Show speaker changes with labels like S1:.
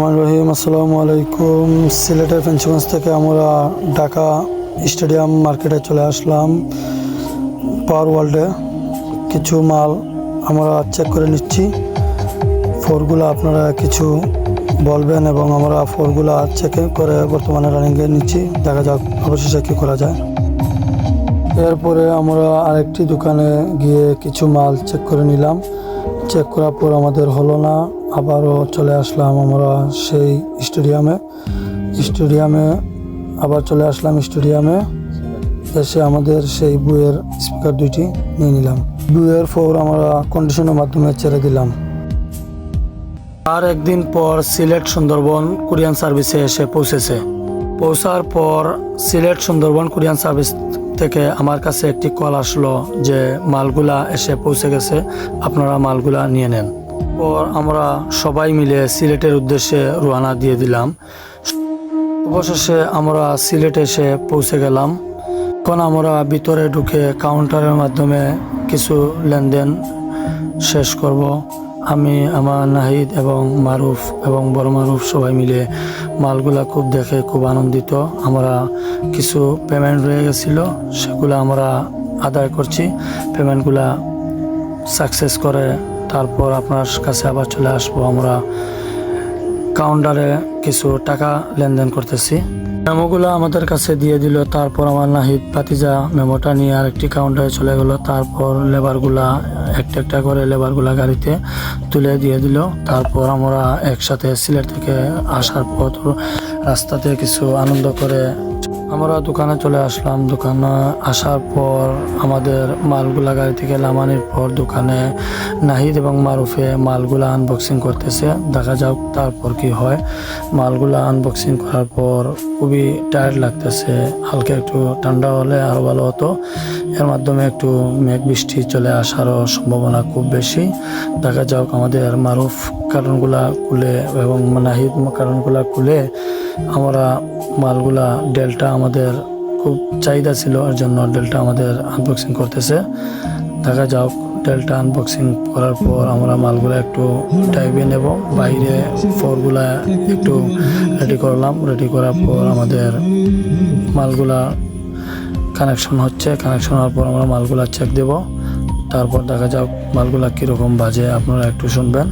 S1: রহমান রহিম। আসসালামু আলাইকুম। সিলেটের ফেঞ্চগঞ্জ থেকে আমরা ঢাকা স্টেডিয়াম মার্কেটে চলে আসলাম। পাওয়ার ওয়ার্ল্ডে কিছু মাল আমরা চেক করে নিচ্ছি। ফোরগুলো আপনারা কিছু বলবেন এবং আমরা ফোরগুলো চেক করে বর্তমানে রানিংয়ে নিচ্ছি। দেখা যাক অবশেষে কী করা যায়। এরপরে আমরা আরেকটি দোকানে গিয়ে কিছু মাল চেক করে নিলাম। চেক করার পর আমাদের হলো না, আবারও চলে আসলাম আমরা সেই স্টেডিয়ামে আবার চলে আসলাম। স্টেডিয়ামে এসে আমাদের সেই বইয়ের স্পিকার দুইটি নিয়ে নিলাম। বইয়ের ফোর আমরা কন্ডিশনের মাধ্যমে ছেড়ে দিলাম। আর একদিন পর সিলেট সুন্দরবন কুরিয়ান সার্ভিসে এসে পৌঁছার পর সিলেট সুন্দরবন কুরিয়ান সার্ভিস থেকে আমার কাছে একটি কল আসলো যে মালগুলা এসে পৌঁছে গেছে, আপনারা মালগুলা নিয়ে নেন। পর আমরা সবাই মিলে সিলেটের উদ্দেশ্যে রওনা দিয়ে দিলাম। অবশেষে আমরা সিলেটে এসে পৌঁছে গেলাম। এখন আমরা ভিতরে ঢুকে কাউন্টারের মাধ্যমে কিছু লেনদেন শেষ করব। আমি, আমার নাহিদ এবং মারুফ এবং বড় মারুফ সবাই মিলে মালগুলা দেখে খুব আনন্দিত। আমরা কিছু পেমেন্ট রয়ে গেছিলো, সেগুলো আমরা আদায় করছি। পেমেন্টগুলা সাকসেস করে তারপর আপনার কাছে আবার চলে আসবো। আমরা কাউন্টারে কিছু টাকা লেনদেন করতেছি। মেমোগুলো আমাদের কাছে দিয়ে দিল। তারপর আমার নাহিদ ভাতিজা মেমোটা নিয়ে আরেকটি কাউন্টারে চলে গেল। তারপর লেবারগুলা একটা করে লেবারগুলা গাড়িতে তুলে দিয়ে দিল। তারপর আমরা একসাথে সিলেট থেকে আসার পর রাস্তাতে কিছু আনন্দ করে আমরা দোকানে চলে আসলাম। দোকানে আসার পর আমাদের মালগুলা গাড়ি থেকে নামানোর পর দোকানে নাহিদ এবং মারুফে মালগুলা আনবক্সিং করতেছে। দেখা যাক তারপর কি হয়। মালগুলা আনবক্সিং করার পর খুবই টায়ার্ড লাগতেছে। হালকা একটু ঠান্ডা হলে আরও ভালো হতো। এর মাধ্যমে একটু মেঘ বৃষ্টি চলে আসারও সম্ভাবনা খুব বেশি। দেখা যাক আমাদের মারুফ কার্টনগুলা খুলে এবং নাহিদ কার্টনগুলা খুলে আমরা মালগুলা ডেলটা আমাদের খুব চাহিদা ছিল, এর জন্য ডেলটা আমাদের আনবক্সিং করতেছে। দেখা যাক ডেলটা আনবক্সিং করার পর আমরা মালগুলা একটু টাইপে নেব। বাইরে ফোরগুলা একটু রেডি করলাম। রেডি করার পর আমাদের মালগুলা কানেকশন হচ্ছে। কানেকশন হওয়ার পর আমরা মালগুলা চেক দেব। তারপর দেখা যাক মালগুলা কীরকম বাজে, আপনারা একটু শুনবেন।